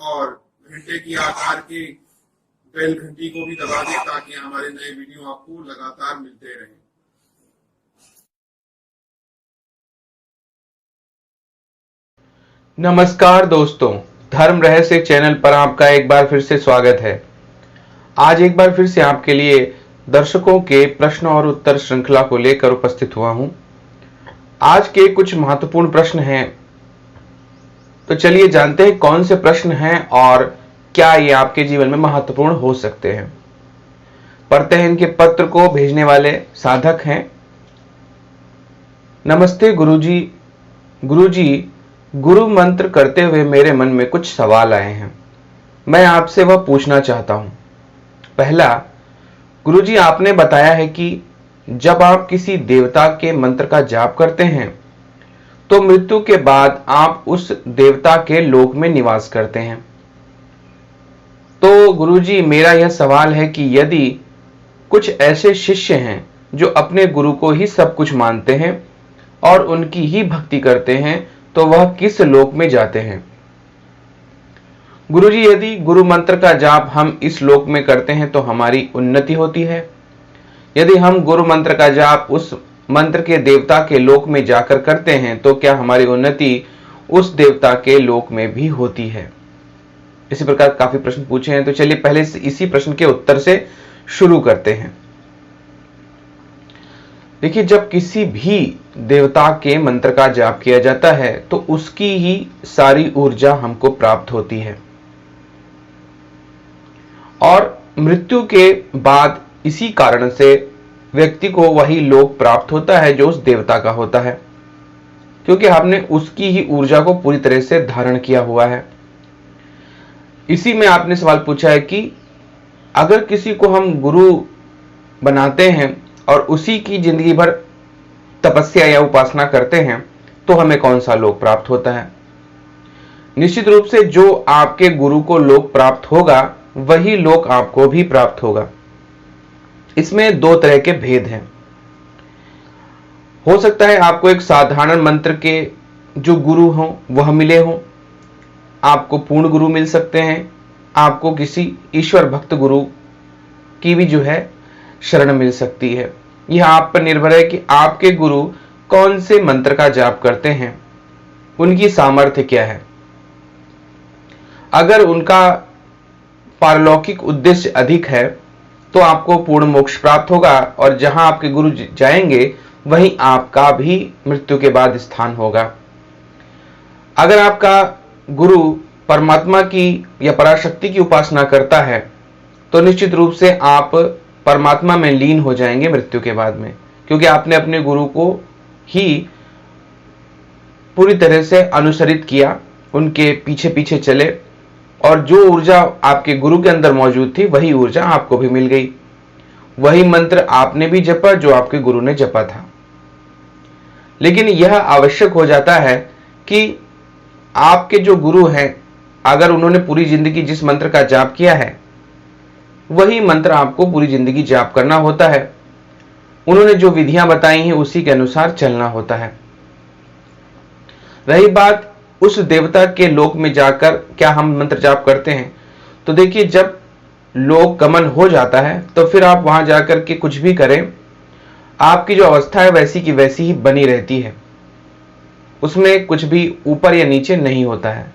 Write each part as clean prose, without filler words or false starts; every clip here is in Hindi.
और घंटे की आकार की बेल घंटी को भी दबा दें ताकि हमारे नए वीडियो आपको लगातार मिलते रहें। नमस्कार दोस्तों, धर्म रहस्य चैनल पर आपका एक बार फिर से स्वागत है। आज एक बार फिर से आपके लिए दर्शकों के प्रश्न और उत्तर श्रृंखला को लेकर उपस्थित हुआ हूं। आज के कुछ महत्वपूर्ण प्रश्न हैं, तो चलिए जानते हैं कौन से प्रश्न हैं और क्या ये आपके जीवन में महत्वपूर्ण हो सकते हैं। पढ़ते हैं इनके पत्र को भेजने वाले साधक हैं। नमस्ते गुरुजी। गुरु मंत्र करते हुए मेरे मन में कुछ सवाल आए हैं, मैं आपसे वह पूछना चाहता हूं। पहला, गुरुजी आपने बताया है कि जब आप किसी देवता के मंत्र का जाप करते हैं तो मृत्यु के बाद आप उस देवता के लोक में निवास करते हैं। तो गुरुजी मेरा यह सवाल है कि यदि कुछ ऐसे शिष्य हैं जो अपने गुरु को ही सब कुछ मानते हैं और उनकी ही भक्ति करते हैं तो वह किस लोक में जाते हैं? गुरुजी यदि गुरु मंत्र का जाप हम इस लोक में करते हैं तो हमारी उन्नति होती है। यदि हम गुरु मंत्र का जाप उस मंत्र के देवता के लोक में जाकर करते हैं तो क्या हमारी उन्नति उस देवता के लोक में भी होती है? इसी प्रकार काफी प्रश्न पूछे हैं, तो चलिए पहले इसी प्रश्न के उत्तर से शुरू करते हैं। देखिए, जब किसी भी देवता के मंत्र का जाप किया जाता है तो उसकी ही सारी ऊर्जा हमको प्राप्त होती है और मृत्यु के बाद इसी कारण से व्यक्ति को वही लोक प्राप्त होता है जो उस देवता का होता है, क्योंकि आपने उसकी ही ऊर्जा को पूरी तरह से धारण किया हुआ है। इसी में आपने सवाल पूछा है कि अगर किसी को हम गुरु बनाते हैं और उसी की जिंदगी भर तपस्या या उपासना करते हैं तो हमें कौन सा लोक प्राप्त होता है? निश्चित रूप से जो आपके गुरु को लोक प्राप्त होगा वही लोक आपको भी प्राप्त होगा। इसमें दो तरह के भेद हैं। हो सकता है आपको एक साधारण मंत्र के जो गुरु हो वह मिले हो, आपको पूर्ण गुरु मिल सकते हैं, आपको किसी ईश्वर भक्त गुरु की भी जो है शरण मिल सकती है। यह आप पर निर्भर है कि आपके गुरु कौन से मंत्र का जाप करते हैं, उनकी सामर्थ्य क्या है। अगर उनका पारलौकिक उद्देश्य अधिक है तो आपको पूर्ण मोक्ष प्राप्त होगा और जहां आपके गुरु जाएंगे वहीं आपका भी मृत्यु के बाद स्थान होगा। अगर आपका गुरु परमात्मा की या पराशक्ति की उपासना करता है तो निश्चित रूप से आप परमात्मा में लीन हो जाएंगे मृत्यु के बाद में, क्योंकि आपने अपने गुरु को ही पूरी तरह से अनुसरित किया, उनके पीछे पीछे चले और जो ऊर्जा आपके गुरु के अंदर मौजूद थी वही ऊर्जा आपको भी मिल गई। वही मंत्र आपने भी जपा जो आपके गुरु ने जपा था। लेकिन यह आवश्यक हो जाता है कि आपके जो गुरु हैं, अगर उन्होंने पूरी जिंदगी जिस मंत्र का जाप किया है वही मंत्र आपको पूरी जिंदगी जाप करना होता है। उन्होंने जो विधियां बताई हैं उसी के अनुसार चलना होता है। रही बात उस देवता के लोक में जाकर क्या हम मंत्र जाप करते हैं, तो देखिए जब लोक गमन हो जाता है तो फिर आप वहां जाकर के कुछ भी करें, आपकी जो अवस्था है वैसी की वैसी ही बनी रहती है, उसमें कुछ भी ऊपर या नीचे नहीं होता है।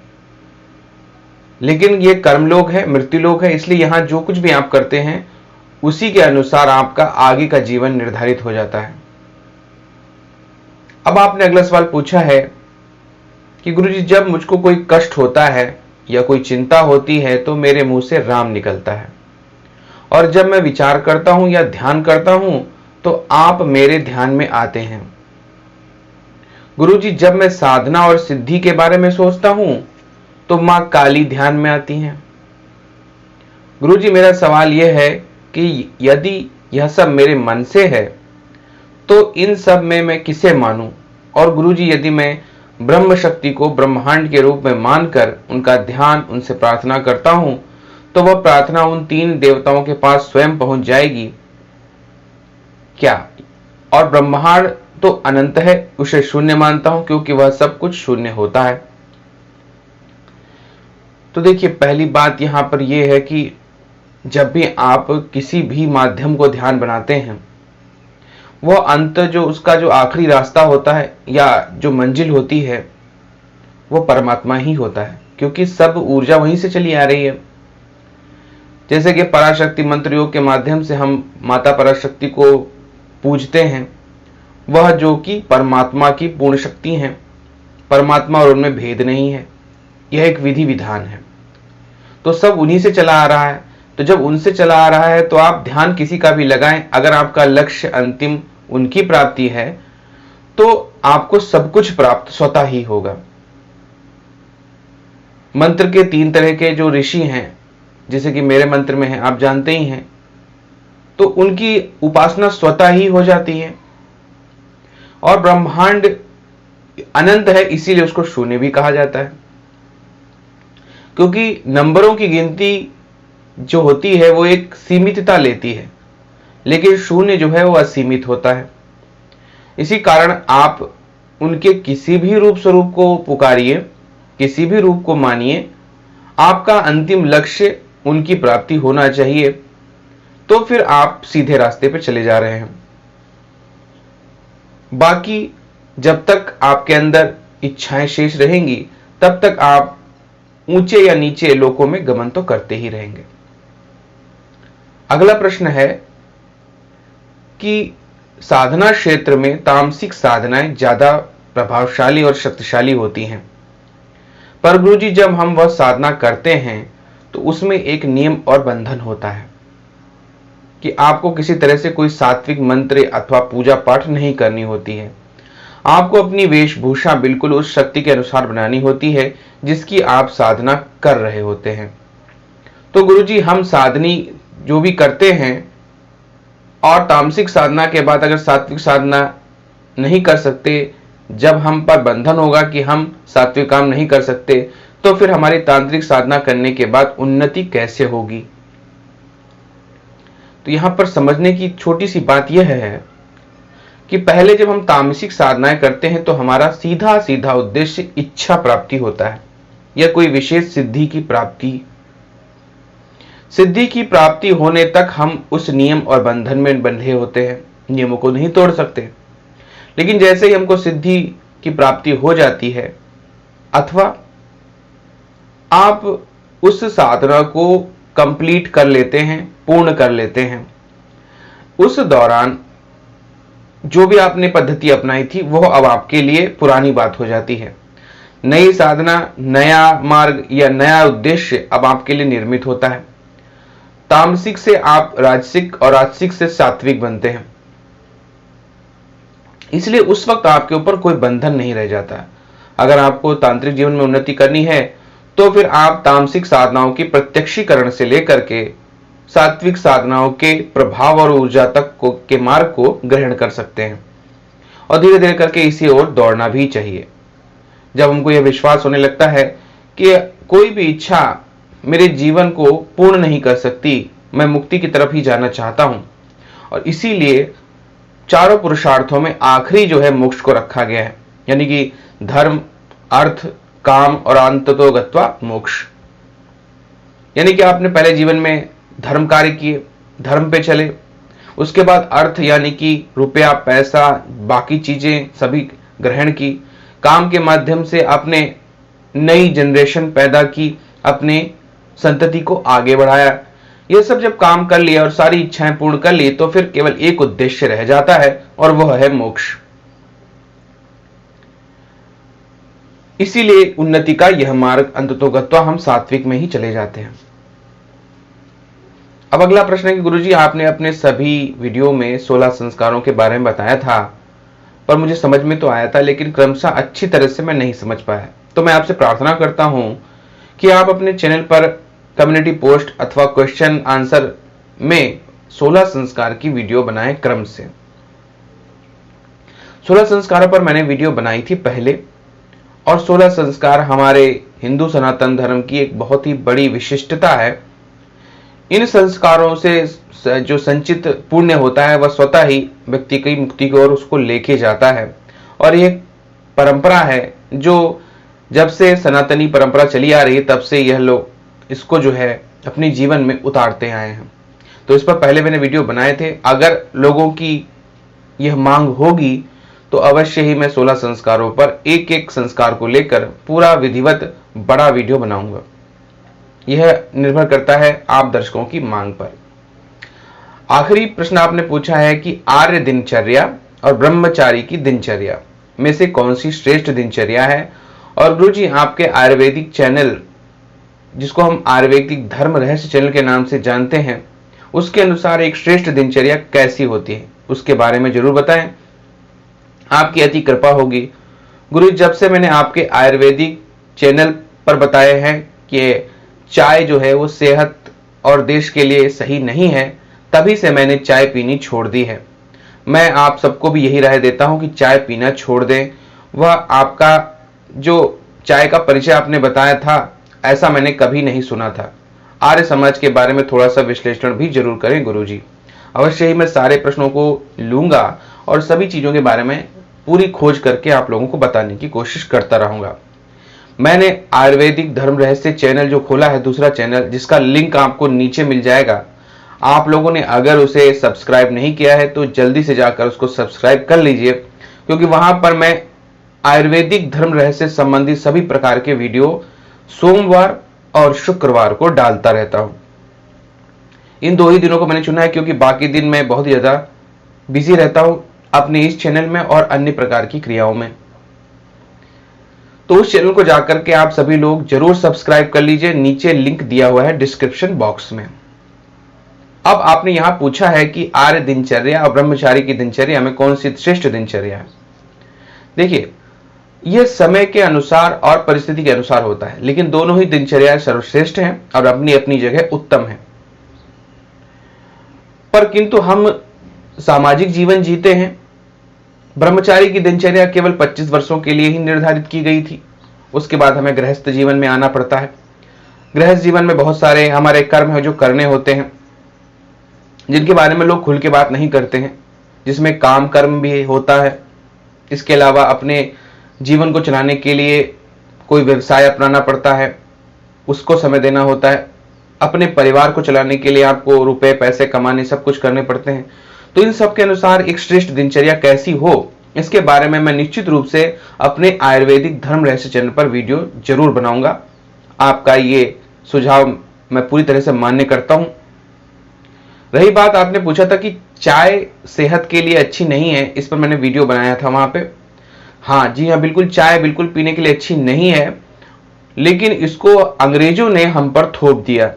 लेकिन ये कर्मलोक है, मृत्युलोक है, इसलिए यहां जो कुछ भी आप करते हैं उसी के अनुसार आपका आगे का जीवन निर्धारित हो जाता है। अब आपने अगला सवाल पूछा है कि गुरुजी जब मुझको कोई कष्ट होता है या कोई चिंता होती है तो मेरे मुंह से राम निकलता है और जब मैं विचार करता हूं या ध्यान करता हूं तो आप मेरे ध्यान में आते हैं। गुरुजी जब मैं साधना और सिद्धि के बारे में सोचता हूं तो मां काली ध्यान में आती हैं। गुरुजी मेरा सवाल यह है कि यदि यह सब मेरे मन से है तो इन सब में मैं किसे मानूं? और गुरुजी यदि मैं ब्रह्म शक्ति को ब्रह्मांड के रूप में मानकर उनका ध्यान, उनसे प्रार्थना करता हूं तो वह प्रार्थना उन तीन देवताओं के पास स्वयं पहुंच जाएगी क्या? और ब्रह्मांड तो अनंत है, उसे शून्य मानता हूं क्योंकि वह सब कुछ शून्य होता है। तो देखिए, पहली बात यहाँ पर यह है कि जब भी आप किसी भी माध्यम को ध्यान बनाते हैं, वह अंत जो उसका जो आखिरी रास्ता होता है या जो मंजिल होती है, वो परमात्मा ही होता है, क्योंकि सब ऊर्जा वहीं से चली आ रही है। जैसे कि पराशक्ति मंत्र योग के माध्यम से हम माता पराशक्ति को पूजते हैं, वह जो कि परमात्मा की पूर्ण शक्ति हैं, परमात्मा और उनमें भेद नहीं है, यह एक विधि विधान है। तो सब उन्हीं से चला आ रहा है। तो जब उनसे चला आ रहा है तो आप ध्यान किसी का भी लगाएं, अगर आपका लक्ष्य अंतिम उनकी प्राप्ति है तो आपको सब कुछ प्राप्त स्वतः ही होगा। मंत्र के 3 तरह के जो ऋषि हैं, जैसे कि मेरे मंत्र में है, आप जानते ही हैं, तो उनकी उपासना स्वतः ही हो जाती है। और ब्रह्मांड अनंत है, इसीलिए उसको शून्य भी कहा जाता है, क्योंकि नंबरों की गिनती जो होती है वो एक सीमितता लेती है, लेकिन शून्य जो है वो असीमित होता है। इसी कारण आप उनके किसी भी रूप स्वरूप को पुकारिए, किसी भी रूप को मानिए, आपका अंतिम लक्ष्य उनकी प्राप्ति होना चाहिए, तो फिर आप सीधे रास्ते पर चले जा रहे हैं। बाकी जब तक आपके अंदर इच्छाएं शेष रहेंगी, तब तक आप ऊंचे या नीचे लोकों में गमन तो करते ही रहेंगे। अगला प्रश्न है कि साधना क्षेत्र में तामसिक साधनाएं ज्यादा प्रभावशाली और शक्तिशाली होती हैं, पर गुरुजी जब हम वह साधना करते हैं तो उसमें एक नियम और बंधन होता है कि आपको किसी तरह से कोई सात्विक मंत्र अथवा पूजा पाठ नहीं करनी होती है। आपको अपनी वेशभूषा बिल्कुल उस शक्ति के अनुसार बनानी होती है जिसकी आप साधना कर रहे होते हैं। तो गुरुजी, हम साधनी जो भी करते हैं और तामसिक साधना के बाद अगर सात्विक साधना नहीं कर सकते, जब हम पर बंधन होगा कि हम सात्विक काम नहीं कर सकते, तो फिर हमारी तांत्रिक साधना करने के बाद उन्नति कैसे होगी। तो यहां पर समझने की छोटी सी बात यह है कि पहले जब हम तामसिक साधनाएं करते हैं तो हमारा सीधा सीधा उद्देश्य इच्छा प्राप्ति होता है या कोई विशेष सिद्धि की प्राप्ति। सिद्धि की प्राप्ति होने तक हम उस नियम और बंधन में बंधे होते हैं, नियमों को नहीं तोड़ सकते। लेकिन जैसे ही हमको सिद्धि की प्राप्ति हो जाती है अथवा आप उस साधना को कंप्लीट कर लेते हैं, पूर्ण कर लेते हैं, उस दौरान जो भी आपने पद्धति अपनाई थी वह अब आपके लिए पुरानी बात हो जाती है। नई साधना, नया मार्ग या नया उद्देश्य अब आपके लिए निर्मित होता है। तामसिक से आप राजसिक और राजसिक से सात्विक बनते हैं, इसलिए उस वक्त आपके ऊपर कोई बंधन नहीं रह जाता। अगर आपको तांत्रिक जीवन में उन्नति करनी है तो फिर आप तामसिक साधनाओं की प्रत्यक्षीकरण से लेकर के सात्विक साधनाओं के प्रभाव और ऊर्जा तक के मार्ग को ग्रहण कर सकते हैं और धीरे धीरे करके इसी ओर दौड़ना भी चाहिए। जब हमको यह विश्वास होने लगता है कि कोई भी इच्छा मेरे जीवन को पूर्ण नहीं कर सकती, मैं मुक्ति की तरफ ही जाना चाहता हूं, और इसीलिए चारों पुरुषार्थों में आखिरी जो है मोक्ष को रखा गया है, यानी कि धर्म, अर्थ, काम और अंततो गत्वा मोक्ष। यानी कि आपने पहले जीवन में धर्म कार्य किए, धर्म पे चले, उसके बाद अर्थ यानी कि रुपया, पैसा, बाकी चीजें सभी ग्रहण की, काम के माध्यम से आपने नई जनरेशन पैदा की, अपने संतति को आगे बढ़ाया। यह सब जब काम कर लिया और सारी इच्छाएं पूर्ण कर ली तो फिर केवल एक उद्देश्य रह जाता है और वह है मोक्ष। इसीलिए उन्नति का यह मार्ग अंततोगत्वा हम सात्विक में ही चले जाते हैं। अब अगला प्रश्न है कि गुरुजी, आपने अपने सभी वीडियो में 16 संस्कारों के बारे में बताया था, पर मुझे समझ में तो आया था, लेकिन क्रमशः अच्छी तरह से मैं नहीं समझ पाया। तो मैं आपसे प्रार्थना करता हूं कि आप अपने चैनल पर कम्युनिटी पोस्ट अथवा क्वेश्चन आंसर में 16 संस्कार की वीडियो बनाएं क्रम से। 16 संस्कारों पर मैंने वीडियो बनाई थी पहले, और 16 संस्कार हमारे हिंदू सनातन धर्म की एक बहुत ही बड़ी विशिष्टता है। इन संस्कारों से जो संचित पुण्य होता है वह स्वतः ही व्यक्ति की मुक्ति की ओर उसको लेके जाता है, और ये परंपरा है जो जब से सनातनी परंपरा चली आ रही है तब से यह लोग इसको जो है अपने जीवन में उतारते आए हैं। तो इस पर पहले मैंने वीडियो बनाए थे। अगर लोगों की यह मांग होगी तो अवश्य ही मैं 16 संस्कारों पर एक एक संस्कार को लेकर पूरा विधिवत बड़ा वीडियो बनाऊंगा। यह निर्भर करता है आप दर्शकों की मांग पर। आखिरी प्रश्न आपने पूछा है कि आर्य दिनचर्या और ब्रह्मचारी की दिनचर्या में से कौन सी श्रेष्ठ दिनचर्या है। और गुरुजी, आपके आयुर्वेदिक चैनल, जिसको हम आयुर्वेदिक धर्म रहस्य चैनल के नाम से जानते हैं, उसके अनुसार एक श्रेष्ठ दिनचर्या कैसी होती है, उसके बारे में जरूर बताएं। आपकी अति कृपा होगी। गुरु, जब से मैंने आपके आयुर्वेदिक चैनल पर बताए हैं कि चाय जो है वो सेहत और देश के लिए सही नहीं है, तभी से मैंने चाय पीनी छोड़ दी है। मैं आप सबको भी यही राय देता हूं कि चाय पीना छोड़ दें। वह आपका जो चाय का परिचय आपने बताया था, ऐसा मैंने कभी नहीं सुना था। आर्य समाज के बारे में थोड़ा सा विश्लेषण भी जरूर करें गुरुजी। अवश्य ही मैं सारे प्रश्नों को लूंगा और सभी चीजों के बारे में पूरी खोज करके आप लोगों को बताने की कोशिश करता रहूंगा। मैंने आयुर्वेदिक धर्म रहस्य चैनल जो खोला है, दूसरा चैनल, जिसका लिंक आपको नीचे मिल जाएगा। आप लोगों ने अगर उसे सब्सक्राइब नहीं किया है तो जल्दी से जाकर उसको सब्सक्राइब कर लीजिए, क्योंकि वहां पर मैं आयुर्वेदिक धर्म रहस्य संबंधी सभी प्रकार के वीडियो सोमवार और शुक्रवार को डालता रहता हूं। इन 2 ही दिनों को मैंने चुना है क्योंकि बाकी दिन मैं बहुत ज्यादा बिजी रहता हूं अपने इस चैनल में और अन्य प्रकार की क्रियाओं में। तो उस चैनल को जाकर के आप सभी लोग जरूर सब्सक्राइब कर लीजिए। नीचे लिंक दिया हुआ है डिस्क्रिप्शन बॉक्स में। अब आपने यहां पूछा है कि आर्य दिनचर्या और ब्रह्मचारी की दिनचर्या में कौन सी श्रेष्ठ दिनचर्या है। देखिए, यह समय के अनुसार और परिस्थिति के अनुसार होता है, लेकिन दोनों ही दिनचर्या सर्वश्रेष्ठ हैं और अपनी अपनी जगह उत्तम है। पर किंतु हम सामाजिक जीवन जीते हैं। ब्रह्मचारी की दिनचर्या केवल 25 वर्षों के लिए ही निर्धारित की गई थी। उसके बाद हमें गृहस्थ जीवन में आना पड़ता है। गृहस्थ जीवन में बहुत सारे हमारे कर्म है जो करने होते हैं, जिनके बारे में लोग खुल के बात नहीं करते हैं, जिसमें काम कर्म भी होता है। इसके अलावा अपने जीवन को चलाने के लिए कोई व्यवसाय अपनाना पड़ता है, उसको समय देना होता है। अपने परिवार को चलाने के लिए आपको रुपए पैसे कमाने सब कुछ करने पड़ते हैं। तो इन सब के अनुसार एक श्रेष्ठ दिनचर्या कैसी हो, इसके बारे में मैं निश्चित रूप से अपने आयुर्वेदिक धर्म रहस्य चैनल पर वीडियो जरूर बनाऊंगा। आपका ये सुझाव मैं पूरी तरह से मान्य करता हूं। रही बात, आपने पूछा था कि चाय सेहत के लिए अच्छी नहीं है, इस पर मैंने वीडियो बनाया था वहां पे। हाँ जी हाँ, बिल्कुल, चाय बिल्कुल पीने के लिए अच्छी नहीं है, लेकिन इसको अंग्रेजों ने हम पर थोप दिया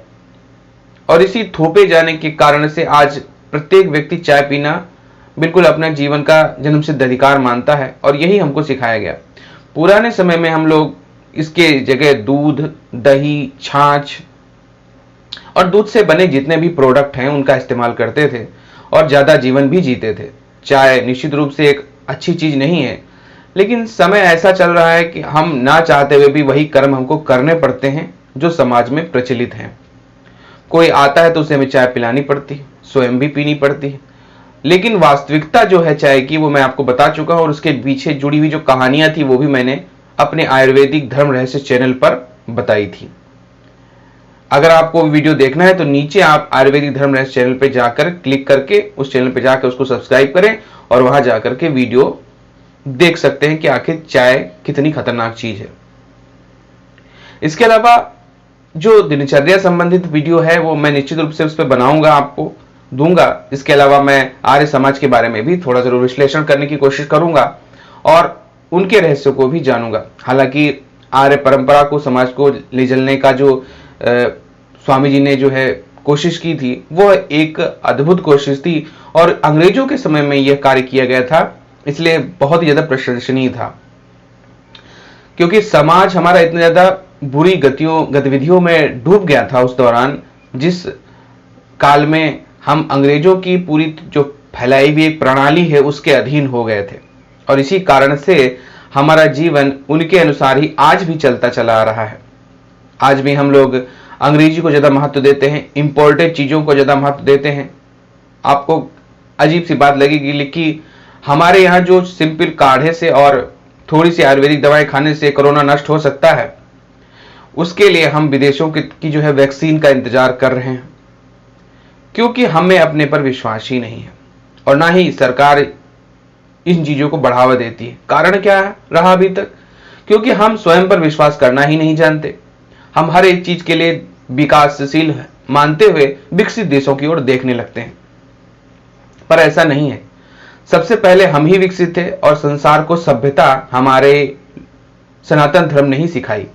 और इसी थोपे जाने के कारण से आज प्रत्येक व्यक्ति चाय पीना बिल्कुल अपने जीवन का जन्मसिद्ध अधिकार मानता है और यही हमको सिखाया गया। पुराने समय में हम लोग इसके जगह दूध, दही, छाछ और दूध से बने जितने भी प्रोडक्ट हैं उनका इस्तेमाल करते थे और ज्यादा जीवन भी जीते थे। चाय निश्चित रूप से एक अच्छी चीज नहीं है, लेकिन समय ऐसा चल रहा है कि हम ना चाहते हुए भी वही कर्म हमको करने पड़ते हैं जो समाज में प्रचलित हैं। कोई आता है तो उसे हमें चाय पिलानी पड़ती है, स्वयं भी पीनी पड़ती है। लेकिन वास्तविकता जो है चाय की, वो मैं आपको बता चुका हूं और उसके पीछे जुड़ी हुई जो कहानियां थी वो भी मैंने अपने आयुर्वेदिक धर्म रहस्य चैनल पर बताई थी। अगर आपको वीडियो देखना है तो नीचे आप आयुर्वेदिक धर्म रहस्य चैनल पे जाकर क्लिक करके उस चैनल पे जाकर उसको सब्सक्राइब करें और वहां जाकर के वीडियो देख सकते हैं कि आखिर चाय कितनी खतरनाक चीज है। इसके अलावा जो दिनचर्या संबंधित वीडियो है वो मैं निश्चित रूप से उस पर बनाऊंगा, आपको दूंगा। इसके अलावा मैं आर्य समाज के बारे में भी थोड़ा जरूर विश्लेषण करने की कोशिश करूंगा और उनके रहस्यों को भी जानूंगा। हालांकि आर्य परंपरा को, समाज को ले चलने का जो स्वामी जी ने जो है कोशिश की थी, वो एक अद्भुत कोशिश थी और अंग्रेजों के समय में यह कार्य किया गया था, इसलिए बहुत ही ज्यादा प्रशंसनीय था। क्योंकि समाज हमारा इतना ज्यादा बुरी गतिविधियों में डूब गया था उस दौरान, जिस काल में हम अंग्रेजों की पूरी जो फैलाई हुई एक प्रणाली है उसके अधीन हो गए थे और इसी कारण से हमारा जीवन उनके अनुसार ही आज भी चलता चला आ रहा है। आज भी हम लोग अंग्रेजी को ज्यादा महत्व देते हैं, इंपोर्टेड चीजों को ज्यादा महत्व देते हैं। आपको अजीब सी बात लगेगी, लेकिन हमारे यहाँ जो सिंपल काढ़े से और थोड़ी सी आयुर्वेदिक दवाएं खाने से कोरोना नष्ट हो सकता है, उसके लिए हम विदेशों की जो है वैक्सीन का इंतजार कर रहे हैं, क्योंकि हमें अपने पर विश्वास ही नहीं है और ना ही सरकार इन चीजों को बढ़ावा देती है। कारण क्या है रहा अभी तक? क्योंकि हम स्वयं पर विश्वास करना ही नहीं जानते। हम हर एक चीज के लिए विकासशील मानते हुए विकसित देशों की ओर देखने लगते हैं, पर ऐसा नहीं है। सबसे पहले हम ही विकसित थे और संसार को सभ्यता हमारे सनातन धर्म ने ही सिखाई,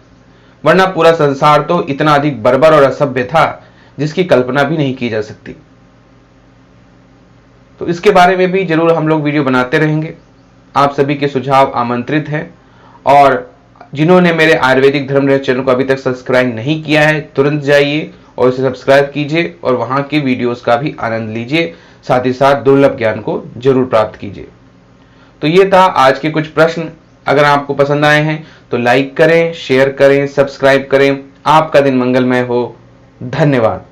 वरना पूरा संसार तो इतना अधिक बर्बर और असभ्य था जिसकी कल्पना भी नहीं की जा सकती। तो इसके बारे में भी जरूर हम लोग वीडियो बनाते रहेंगे। आप सभी के सुझाव आमंत्रित हैं, और जिन्होंने मेरे आयुर्वेदिक धर्म रहस्य चैनल को अभी तक सब्सक्राइब नहीं किया है, तुरंत जाइए और इसे सब्सक्राइब कीजिए और वहां के वीडियोस का भी आनंद लीजिए, साथ ही साथ दुर्लभ ज्ञान को जरूर प्राप्त कीजिए। तो ये था आज के कुछ प्रश्न। अगर आपको पसंद आए हैं तो लाइक करें, शेयर करें, सब्सक्राइब करें। आपका दिन मंगलमय हो। धन्यवाद।